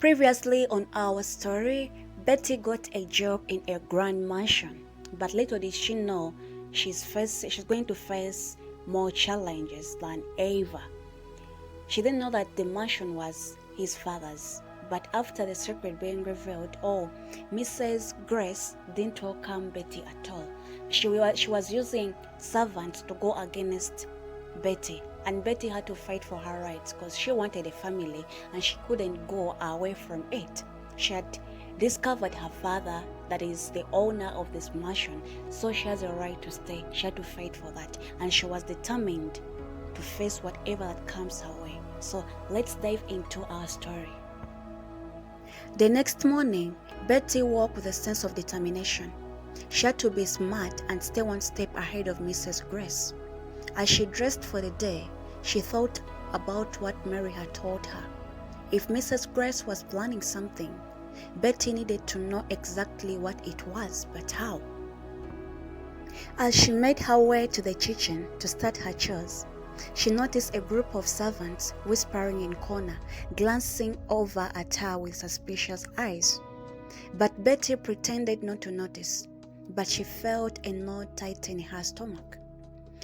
Previously on our story, Betty got a job in a grand mansion, but little did she know she's going to face more challenges than ever. She didn't know that the mansion was his father's, but after the secret being revealed, Mrs. Grace didn't welcome Betty at all. She was using servants to go against Betty, and Betty had to fight for her rights because she wanted a family and she couldn't go away from it. She had discovered her father, that is the owner of this mansion, so she has a right to stay. She had to fight for that, and she was determined to face whatever that comes her way. So let's dive into our story. The next morning, Betty woke with a sense of determination. She had to be smart and stay one step ahead of Mrs. Grace. As she dressed for the day, she thought about what Mary had told her. If Mrs. Grace was planning something, Betty needed to know exactly what it was, but how. As she made her way to the kitchen to start her chores, she noticed a group of servants whispering in corner, glancing over at her with suspicious eyes. But Betty pretended not to notice, but she felt a knot tighten in her stomach.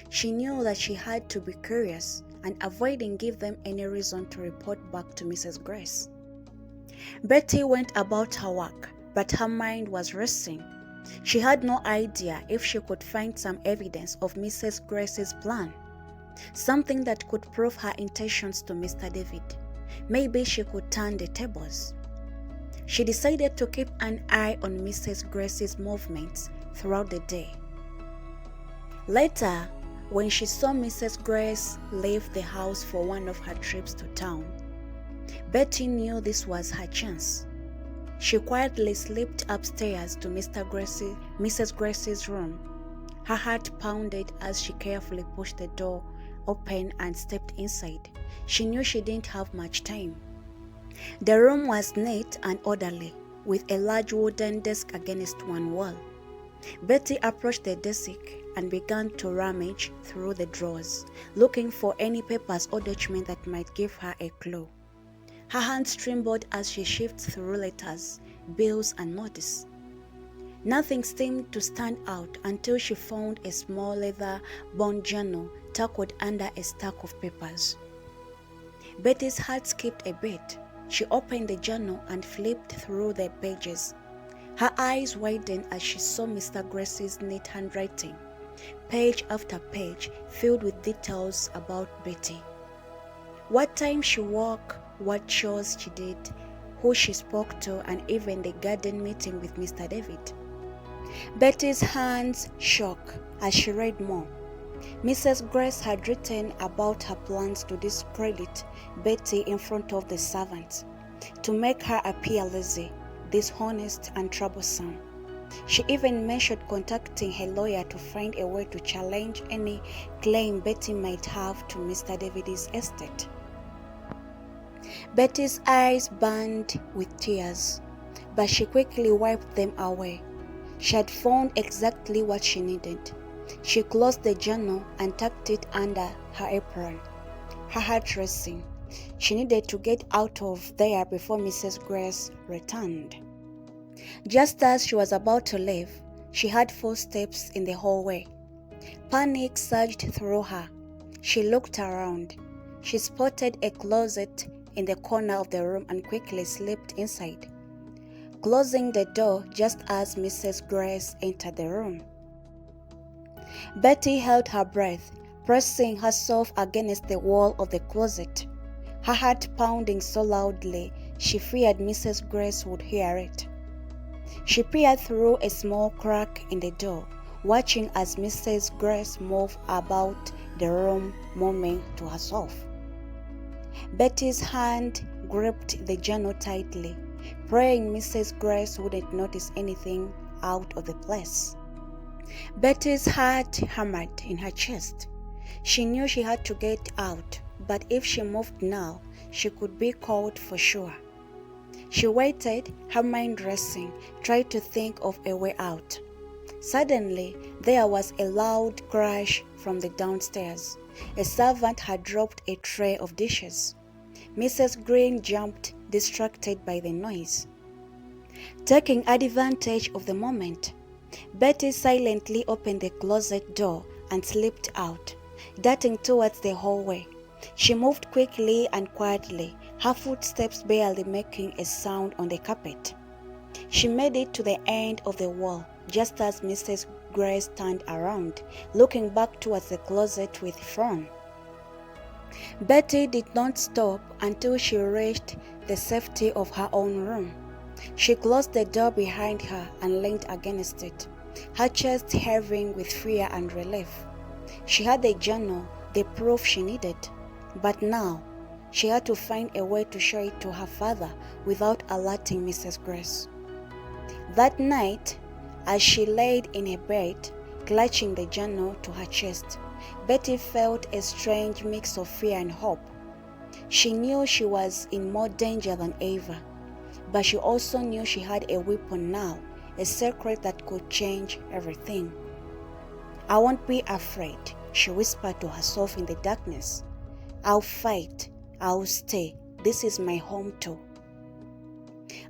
She knew that she had to be curious and avoiding give them any reason to report back to Mrs. Grace. Betty went about her work, but her mind was racing. She had no idea if she could find some evidence of Mrs. Grace's plan, something that could prove her intentions to Mr. David. Maybe she could turn the tables. She decided to keep an eye on Mrs. Grace's movements throughout the day. Later, when she saw Mrs. Grace leave the house for one of her trips to town, Betty knew this was her chance. She quietly slipped upstairs to Mrs. Grace's room. Her heart pounded as she carefully pushed the door open and stepped inside. She knew she didn't have much time. The room was neat and orderly, with a large wooden desk against one wall. Betty approached the desk and began to rummage through the drawers, looking for any papers or documents that might give her a clue. Her hands trembled as she shifted through letters, bills, and notices. Nothing seemed to stand out until she found a small leather-bound journal tucked under a stack of papers. Betty's heart skipped a beat. She opened the journal and flipped through the pages. Her eyes widened as she saw Mr. Grace's neat handwriting, page after page filled with details about Betty. What time she woke, what chores she did, who she spoke to, and even the garden meeting with Mr. David. Betty's hands shook as she read more. Mrs. Grace had written about her plans to discredit Betty in front of the servants, to make her appear lazy, dishonest, and troublesome. She even mentioned contacting her lawyer to find a way to challenge any claim Betty might have to Mr. David's estate. Betty's eyes burned with tears, but she quickly wiped them away. She had found exactly what she needed. She closed the journal and tucked it under her apron, her heart racing. She needed to get out of there before Mrs. Grace returned. Just as she was about to leave, she heard footsteps in the hallway. Panic surged through her. She looked around. She spotted a closet in the corner of the room and quickly slipped inside, closing the door just as Mrs. Grace entered the room. Betty held her breath, pressing herself against the wall of the closet, her heart pounding so loudly she feared Mrs. Grace would hear it. She peered through a small crack in the door, watching as Mrs. Grace moved about the room, mumbling to herself. Betty's hand gripped the journal tightly, praying Mrs. Grace wouldn't notice anything out of the place. Betty's heart hammered in her chest. She knew she had to get out, but if she moved now, she could be caught for sure. She waited, her mind racing, tried to think of a way out. Suddenly, there was a loud crash from the downstairs. A servant had dropped a tray of dishes. Mrs. Green jumped distracted by the noise. Taking advantage of the moment, Betty silently opened the closet door and slipped out, darting towards the hallway. She moved quickly and quietly, her footsteps barely making a sound on the carpet. She made it to the end of the wall, just as Mrs. Grace turned around, looking back towards the closet with frown. Betty did not stop until she reached the safety of her own room. She closed the door behind her and leaned against it, her chest heaving with fear and relief. She had the journal, the proof she needed, but now she had to find a way to show it to her father without alerting Mrs. Grace. That night, as she laid in her bed, clutching the journal to her chest, Betty felt a strange mix of fear and hope. She knew she was in more danger than ever, but she also knew she had a weapon now, a secret that could change everything. "I won't be afraid," she whispered to herself in the darkness. "I'll fight. I'll stay. This is my home too."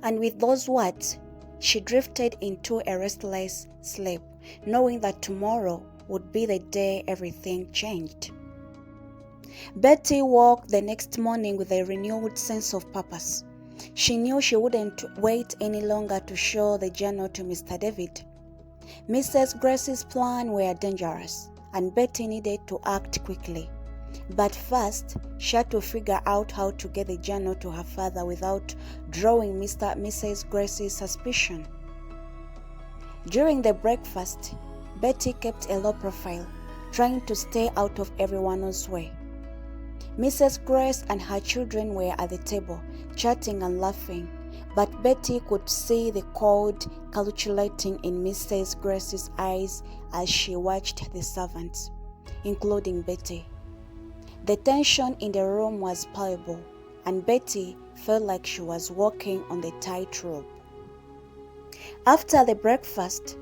And with those words, she drifted into a restless sleep, knowing that tomorrow would be the day everything changed. Betty woke the next morning with a renewed sense of purpose. She knew she wouldn't wait any longer to show the journal to Mr. David. Mrs. Grace's plans were dangerous, and Betty needed to act quickly. But first, she had to figure out how to get the journal to her father without drawing Mr. and Mrs. Grace's suspicion. During the breakfast, Betty kept a low profile, trying to stay out of everyone's way. Mrs. Grace and her children were at the table, chatting and laughing, but Betty could see the cold calculating in Mrs. Grace's eyes as she watched the servants, including Betty. The tension in the room was palpable, and Betty felt like she was walking on the tightrope. After the breakfast,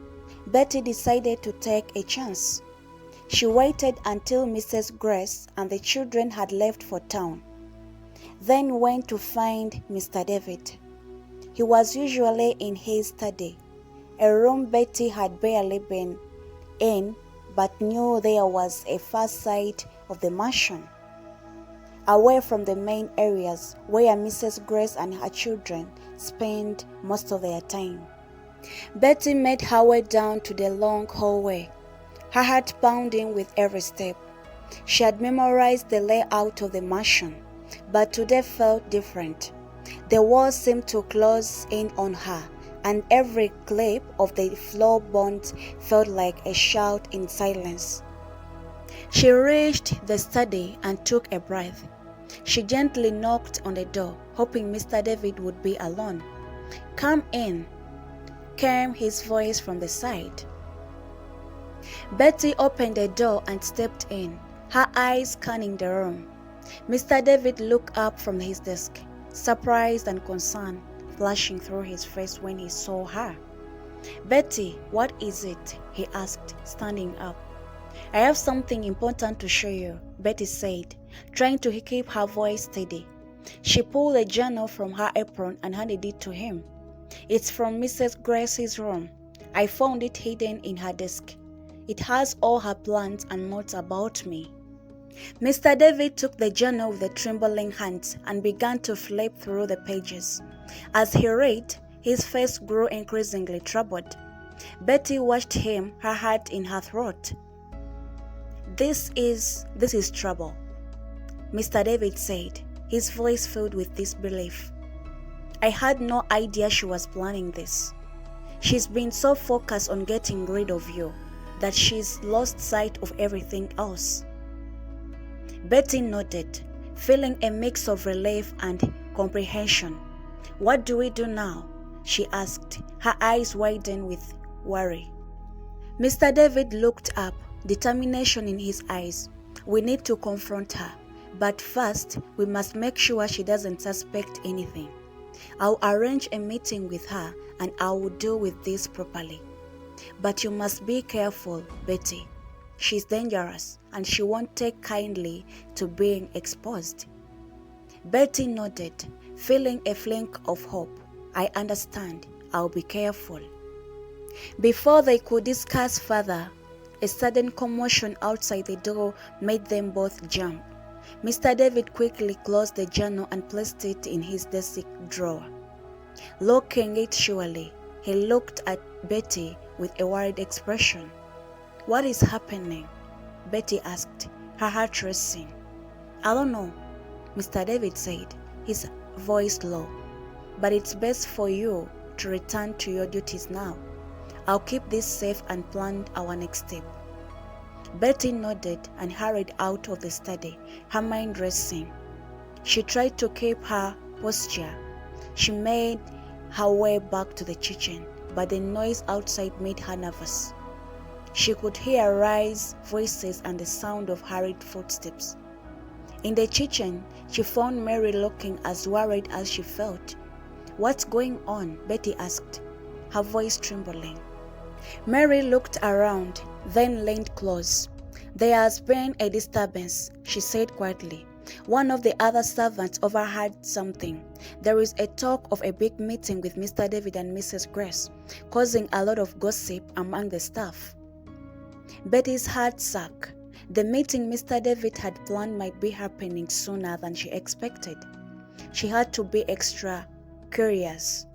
Betty decided to take a chance. She waited until Mrs. Grace and the children had left for town, then went to find Mr. David. He was usually in his study, a room Betty had barely been in but knew there was a far side of the mansion, away from the main areas where Mrs. Grace and her children spent most of their time. Betty made her way down to the long hallway, her heart pounding with every step. She had memorized the layout of the mansion, but today felt different. The walls seemed to close in on her, and every clip of the floorboards felt like a shout in silence. She reached the study and took a breath. She gently knocked on the door, hoping Mr. David would be alone. "Come in," came his voice from the side. Betty opened the door and stepped in, her eyes scanning the room. Mr. David looked up from his desk, surprise and concern flashing through his face when he saw her. "Betty, what is it?" he asked, standing up. "I have something important to show you," Betty said, trying to keep her voice steady. She pulled a journal from her apron and handed it to him. "It's from Mrs. Grace's room. I found it hidden in her desk. It has all her plans and notes about me." Mr. David took the journal with trembling hands and began to flip through the pages. As he read, his face grew increasingly troubled. Betty watched him, her heart in her throat. This is trouble," Mr. David said, his voice filled with disbelief. "I had no idea she was planning this. She's been so focused on getting rid of you that she's lost sight of everything else." Betty nodded, feeling a mix of relief and comprehension. "What do we do now?" she asked, her eyes widened with worry. Mr. David looked up, determination in his eyes. "We need to confront her, but first we must make sure she doesn't suspect anything. I'll arrange a meeting with her and I will deal with this properly. But you must be careful, Betty. She's dangerous and she won't take kindly to being exposed." Betty nodded, feeling a fling of hope. I understand. I'll be careful. Before they could discuss further, a sudden commotion outside the door made them both jump. Mr. David quickly closed the journal and placed it in his desk drawer. Locking it surely, he looked at Betty with a worried expression. "What is happening?" Betty asked, her heart racing. "I don't know," Mr. David said, his voice low. "But it's best for you to return to your duties now. I'll keep this safe and plan our next step." Betty nodded and hurried out of the study, her mind racing. She tried to keep her posture. She made her way back to the kitchen, but the noise outside made her nervous. She could hear raised voices and the sound of hurried footsteps. In the kitchen, she found Mary looking as worried as she felt. "What's going on?" Betty asked, her voice trembling. Mary looked around, then leaned close. "There has been a disturbance," she said quietly. One of the other servants overheard something. "There is a talk of a big meeting with Mr. David and Mrs. Grace, causing a lot of gossip among the staff." Betty's heart sank. The meeting Mr. David had planned might be happening sooner than she expected. She had to be extra curious.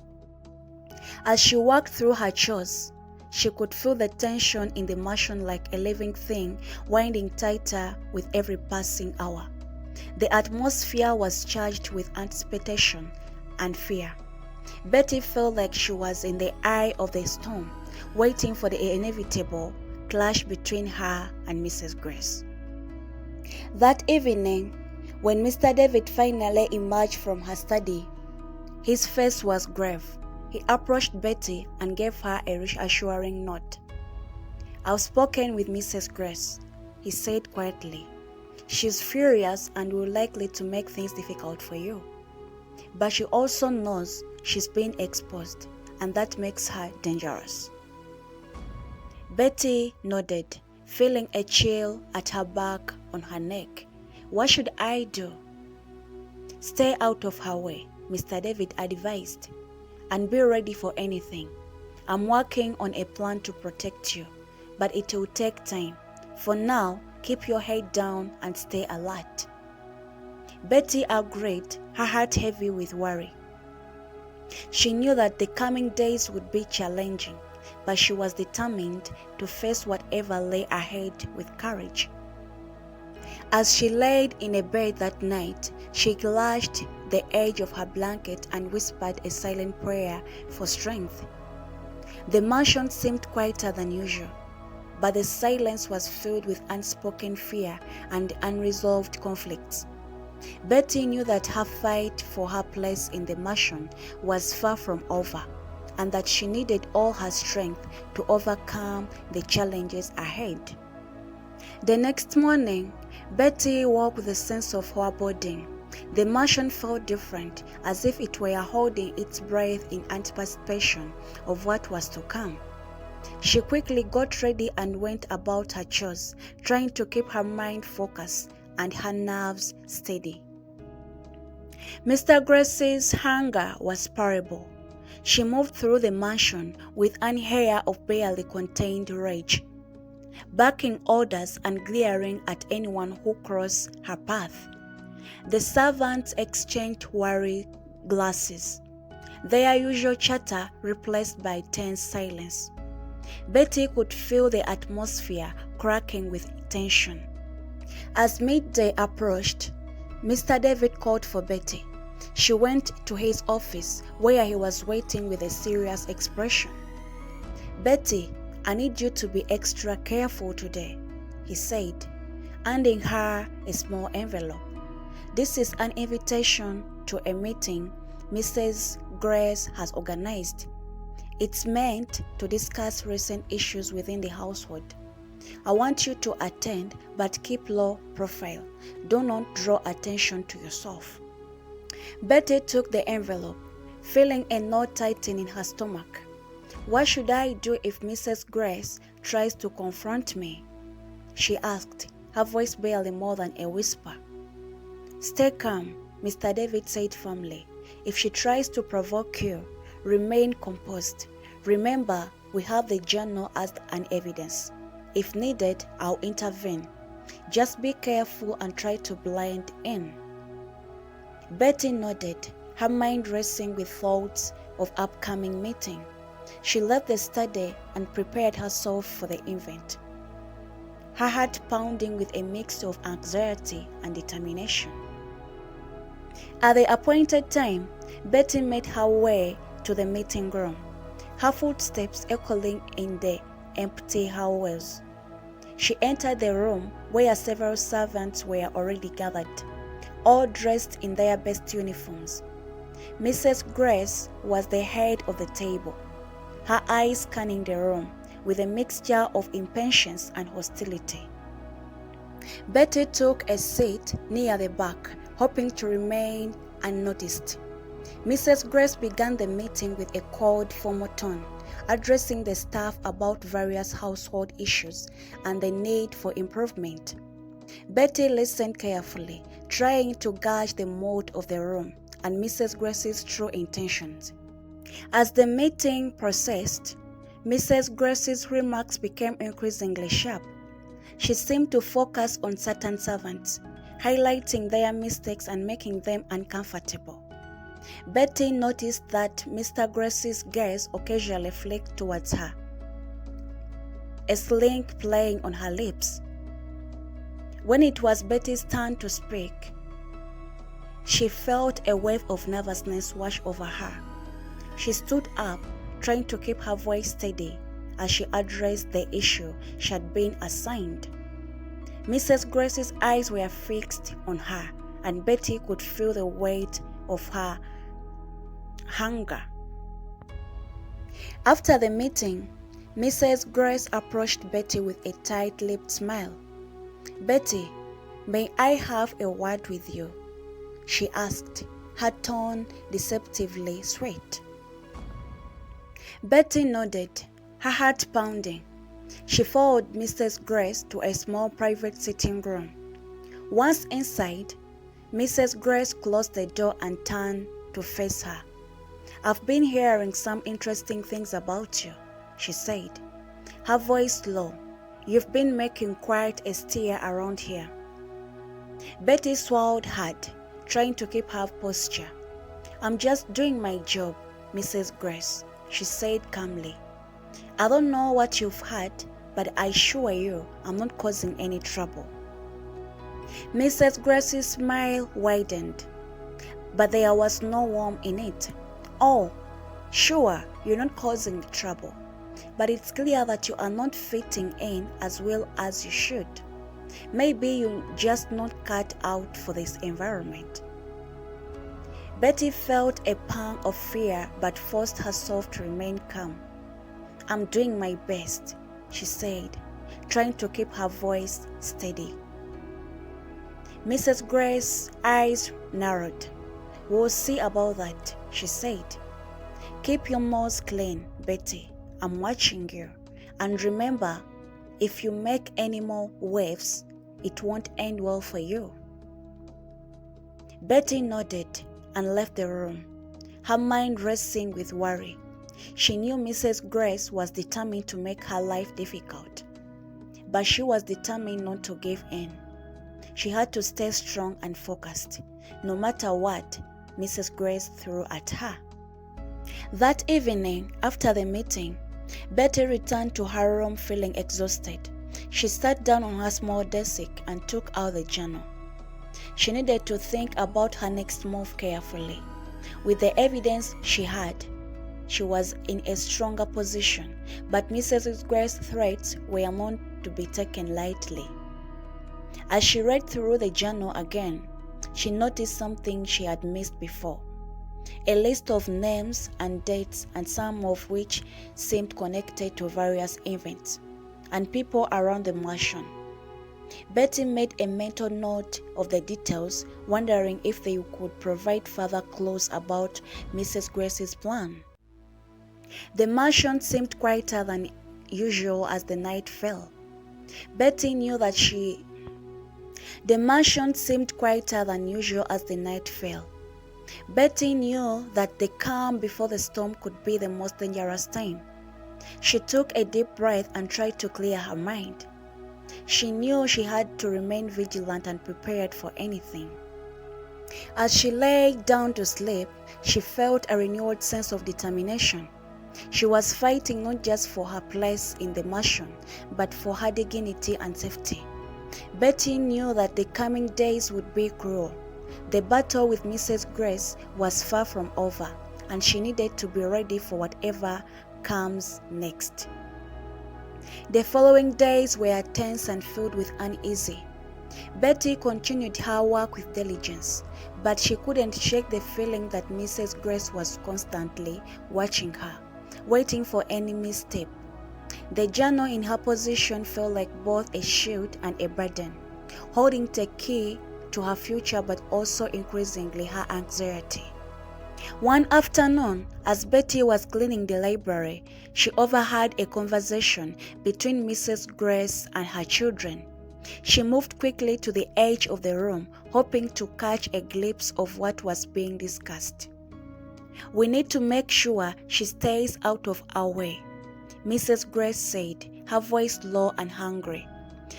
As she walked through her chores, she could feel the tension in the mansion like a living thing winding tighter with every passing hour. The atmosphere was charged with anticipation and fear. Betty felt like she was in the eye of the storm, waiting for the inevitable clash between her and Mrs. Grace. That evening, when Mr. David finally emerged from her study, his face was grave. He approached Betty and gave her a reassuring nod. "I've spoken with Mrs. Grace," he said quietly. "She's furious and will likely to make things difficult for you. But she also knows she's been exposed, and that makes her dangerous." Betty nodded, feeling a chill at her back on her neck. "What should I do?" "Stay out of her way," Mr. David advised, "and be ready for anything. I'm working on a plan to protect you, but it will take time. For now, keep your head down and stay alert." Betty agreed, her heart heavy with worry. She knew that the coming days would be challenging, but she was determined to face whatever lay ahead with courage. As she laid in a bed that night, she clutched the edge of her blanket and whispered a silent prayer for strength. The mansion seemed quieter than usual, but the silence was filled with unspoken fear and unresolved conflicts. Betty knew that her fight for her place in the mansion was far from over, and that she needed all her strength to overcome the challenges ahead. The next morning, Betty woke with a sense of foreboding. The mansion felt different, as if it were holding its breath in anticipation of what was to come. She quickly got ready and went about her chores, trying to keep her mind focused and her nerves steady. Mr. Grace's hunger was palpable. She moved through the mansion with an air of barely contained rage, barking orders and glaring at anyone who crossed her path. The servants exchanged worried glances, their usual chatter replaced by tense silence. Betty could feel the atmosphere cracking with tension. As midday approached, Mr. David called for Betty. She went to his office, where he was waiting with a serious expression. "Betty, I need you to be extra careful today," he said, handing her a small envelope. "This is an invitation to a meeting Mrs. Grace has organized. It's meant to discuss recent issues within the household. I want you to attend, but keep low profile. Do not draw attention to yourself." Betty took the envelope, feeling a knot tighten in her stomach. "What should I do if Mrs. Grace tries to confront me?" she asked, her voice barely more than a whisper. "Stay calm," Mr. David said firmly. If she tries to provoke you, remain composed. Remember, we have the journal as an evidence. If needed, I'll intervene. Just be careful and try to blend in." Betty nodded, her mind racing with thoughts of upcoming meeting. She left the study and prepared herself for the event, her heart pounding with a mix of anxiety and determination. At the appointed time, Betty made her way to the meeting room, her footsteps echoing in the empty hallways. She entered the room where several servants were already gathered, all dressed in their best uniforms. Mrs. Grace was the head of the table, her eyes scanning the room with a mixture of impatience and hostility. Betty took a seat near the back, hoping to remain unnoticed. Mrs. Grace began the meeting with a cold, formal tone, addressing the staff about various household issues and the need for improvement. Betty listened carefully, trying to gauge the mood of the room and Mrs. Grace's true intentions. As the meeting processed, Mrs. Grace's remarks became increasingly sharp. She seemed to focus on certain servants, highlighting their mistakes and making them uncomfortable. Betty noticed that Mr. Grace's gaze occasionally flicked towards her, a slink playing on her lips. When it was Betty's turn to speak, she felt a wave of nervousness wash over her. She stood up, trying to keep her voice steady as she addressed the issue she had been assigned. Mrs. Grace's eyes were fixed on her, and Betty could feel the weight of her hunger. After the meeting, Mrs. Grace approached Betty with a tight-lipped smile. "Betty, may I have a word with you?" she asked, her tone deceptively sweet. Betty nodded, her heart pounding. She followed Mrs. Grace to a small private sitting room. Once inside, Mrs. Grace closed the door and turned to face her. "I've been hearing some interesting things about you," she said, her voice low. "You've been making quite a stir around here." Betty swallowed hard, trying to keep her posture. "I'm just doing my job, Mrs. Grace," she said calmly. "I don't know what you've heard, but I assure you I'm not causing any trouble." Mrs. Grace's smile widened, but there was no warmth in it. "Oh, sure, you're not causing trouble, but it's clear that you are not fitting in as well as you should. Maybe you're just not cut out for this environment." Betty felt a pang of fear but forced herself to remain calm. "I'm doing my best," she said, trying to keep her voice steady. Mrs. Grace's eyes narrowed. "We'll see about that," she said. "Keep your nose clean, Betty. I'm watching you. And remember, if you make any more waves, it won't end well for you." Betty nodded and left the room, her mind racing with worry. She knew Mrs. Grace was determined to make her life difficult, but she was determined not to give in. She had to stay strong and focused, no matter what Mrs. Grace threw at her. That evening, after the meeting, Betty returned to her room feeling exhausted. She sat down on her small desk and took out the journal. She needed to think about her next move carefully. With the evidence she had, she was in a stronger position, but Mrs. Grace's threats were not to be taken lightly. As she read through the journal again, she noticed something she had missed before. A list of names and dates, and some of which seemed connected to various events and people around the mansion. Betty made a mental note of the details, wondering if they could provide further clues about Mrs. Grace's plan. The mansion seemed quieter than usual as the night fell. Betty knew that The mansion seemed quieter than usual as the night fell. Betty knew that the calm before the storm could be the most dangerous time. She took a deep breath and tried to clear her mind. She knew she had to remain vigilant and prepared for anything. As she lay down to sleep, she felt a renewed sense of determination. She was fighting not just for her place in the mansion, but for her dignity and safety. Betty knew that the coming days would be cruel. The battle with Mrs. Grace was far from over, and she needed to be ready for whatever comes next. The following days were tense and filled with uneasy. Betty continued her work with diligence, but she couldn't shake the feeling that Mrs. Grace was constantly watching her, waiting for any misstep. The journal in her position felt like both a shield and a burden, holding the key to her future but also increasingly her anxiety. One afternoon, as Betty was cleaning the library, she overheard a conversation between Mrs. Grace and her children. She moved quickly to the edge of the room, hoping to catch a glimpse of what was being discussed. "We need to make sure she stays out of our way," Mrs. Grace said, her voice low and hungry.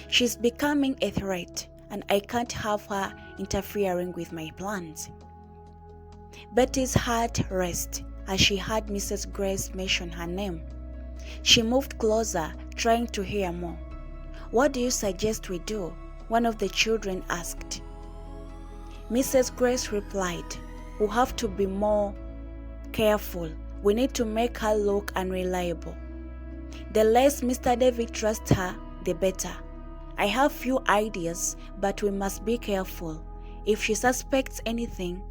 "She's becoming a threat, and I can't have her interfering with my plans." Betty's heart raced as she heard Mrs. Grace mention her name. She moved closer, trying to hear more. "What do you suggest we do?" one of the children asked. Mrs. Grace replied, "We'll have to be more careful. We need to make her look unreliable. The less Mr. David trusts her, the better. I have few ideas, but we must be careful. If she suspects anything,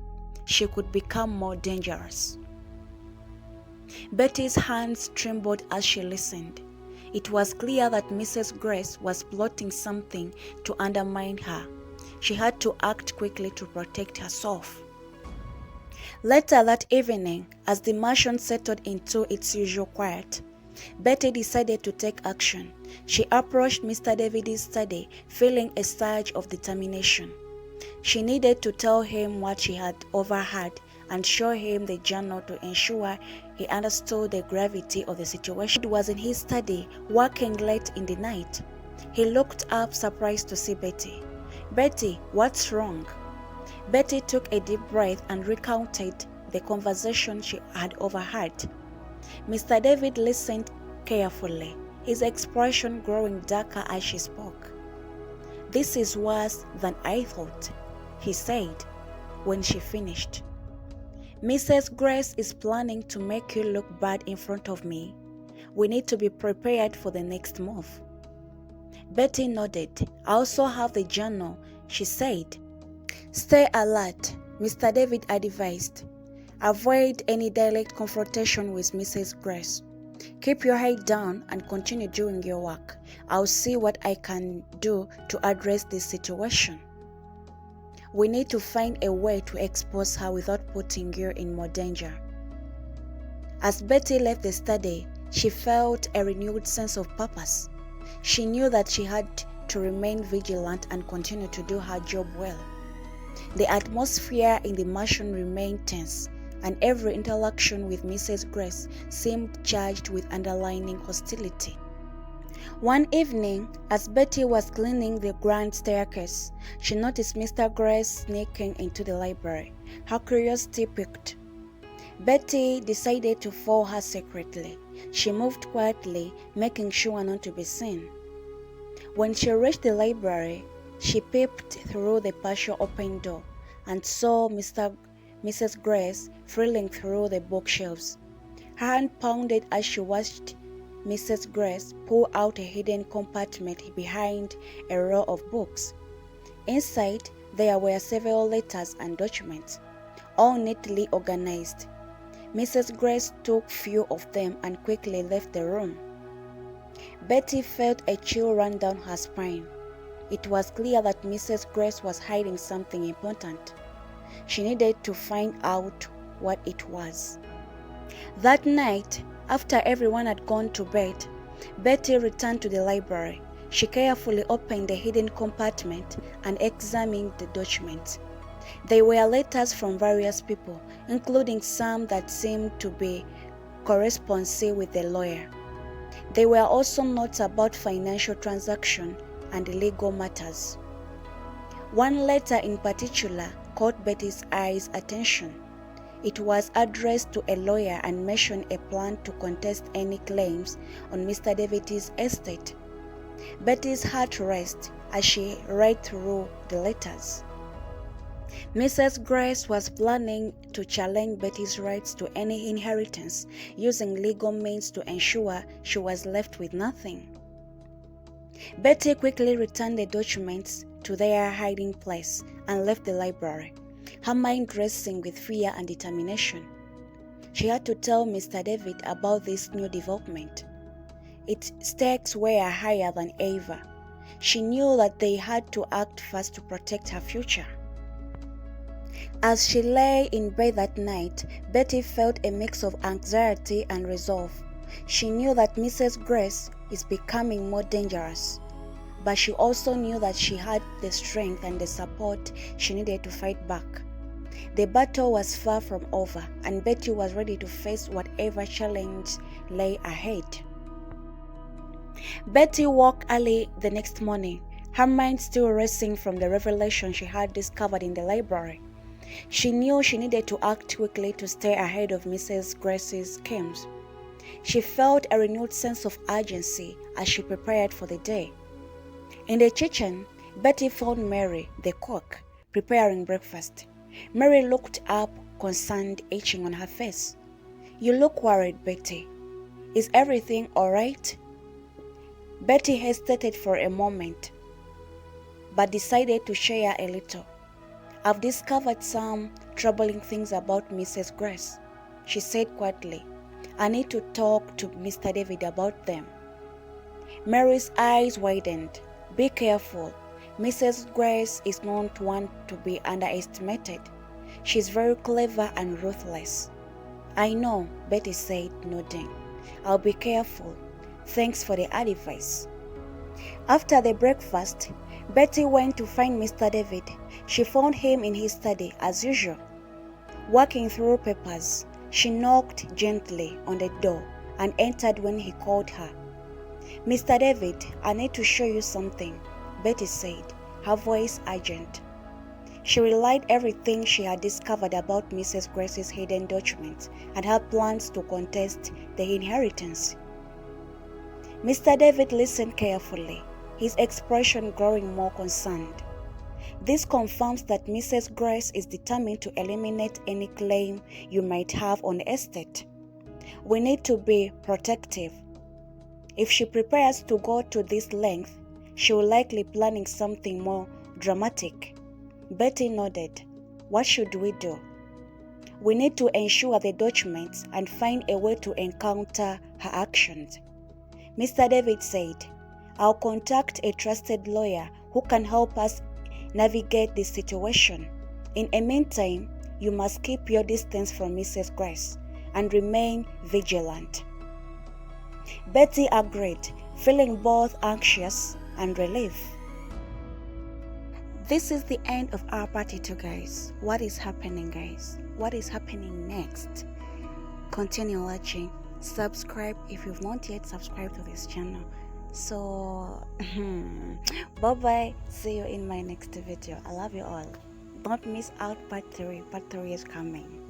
she could become more dangerous." Betty's hands trembled as she listened. It was clear that Mrs. Grace was plotting something to undermine her. She had to act quickly to protect herself. Later that evening, as the mansion settled into its usual quiet, Betty decided to take action. She approached Mr. David's study, feeling a surge of determination. She needed to tell him what she had overheard and show him the journal to ensure he understood the gravity of the situation. He was in his study, working late in the night. He looked up, surprised to see Betty. "Betty, what's wrong?" Betty took a deep breath and recounted the conversation she had overheard. Mr. David listened carefully, his expression growing darker as she spoke. "This is worse than I thought," he said when she finished. "Mrs. Grace is planning to make you look bad in front of me. We need to be prepared for the next move." Betty nodded. "I also have the journal," she said. "Stay alert," Mr. David advised. "Avoid any direct confrontation with Mrs. Grace. Keep your head down and continue doing your work. I'll see what I can do to address this situation. We need to find a way to expose her without putting you in more danger." As Betty left the study, she felt a renewed sense of purpose. She knew that she had to remain vigilant and continue to do her job well. The atmosphere in the mansion remained tense, and every interaction with Mrs. Grace seemed charged with underlying hostility. One evening, as Betty was cleaning the grand staircase, she noticed Mr. Grace sneaking into the library. Her curiosity piqued. Betty decided to follow her secretly. She moved quietly, making sure not to be seen. When she reached the library, she peeped through the partially open door and saw Mrs. Grace thrilling through the bookshelves. Her hand pounded as she watched Mrs. Grace pull out a hidden compartment behind a row of books. Inside, there were several letters and documents, all neatly organized. Mrs. Grace took few of them and quickly left the room. Betty felt a chill run down her spine. It was clear that Mrs. Grace was hiding something important. She needed to find out what it was. That night, after everyone had gone to bed, Betty returned to the library. She carefully opened the hidden compartment and examined the documents. They were letters from various people, including some that seemed to be correspondency with the lawyer. They were also notes about financial transactions and legal matters. One letter in particular caught Betty's eyes' attention. It was addressed to a lawyer and mentioned a plan to contest any claims on Mr. David's estate. Betty's heart raced as she read through the letters. Mrs. Grace was planning to challenge Betty's rights to any inheritance, using legal means to ensure she was left with nothing. Betty quickly returned the documents to their hiding place and left the library, her mind racing with fear and determination. She had to tell Mr. David about this new development. Its stakes were higher than ever. She knew that they had to act fast to protect her future. As she lay in bed that night, Betty felt a mix of anxiety and resolve. She knew that Mrs. Grace is becoming more dangerous, but she also knew that she had the strength and the support she needed to fight back. The battle was far from over, and Betty was ready to face whatever challenge lay ahead. Betty woke early the next morning, her mind still racing from the revelation she had discovered in the library. She knew she needed to act quickly to stay ahead of Mrs. Grace's schemes. She felt a renewed sense of urgency as she prepared for the day. In the kitchen, Betty found Mary, the cook, preparing breakfast. Mary looked up, concerned, itching on her face. "You look worried, Betty. Is everything all right?" Betty hesitated for a moment, but decided to share a little. "I've discovered some troubling things about Mrs. Grace," she said quietly. "I need to talk to Mr. David about them." Mary's eyes widened. "Be careful. Mrs. Grace is not one to be underestimated. She's very clever and ruthless." "I know," Betty said, nodding. "I'll be careful. Thanks for the advice." After the breakfast, Betty went to find Mr. David. She found him in his study, as usual. Working through papers, she knocked gently on the door and entered when he called her. "Mr. David, I need to show you something," Betty said, her voice urgent. She relayed everything she had discovered about Mrs. Grace's hidden documents and her plans to contest the inheritance. Mr. David listened carefully, his expression growing more concerned. "This confirms that Mrs. Grace is determined to eliminate any claim you might have on the estate. We need to be protective. If she prepares to go to this length, she will likely be planning something more dramatic." Betty nodded. "What should we do?" "We need to ensure the documents and find a way to counter her actions," Mr. David said. "I'll contact a trusted lawyer who can help us navigate this situation. In the meantime, you must keep your distance from Mrs. Grace and remain vigilant." Betty agreed, feeling both anxious and relieved. This is the end of our part 2, guys. What is happening, guys? What is happening next? Continue watching. Subscribe if you've not yet subscribed to this channel. So bye bye, see you in my next video. I love you all. Don't miss out part 3. Part 3 is coming.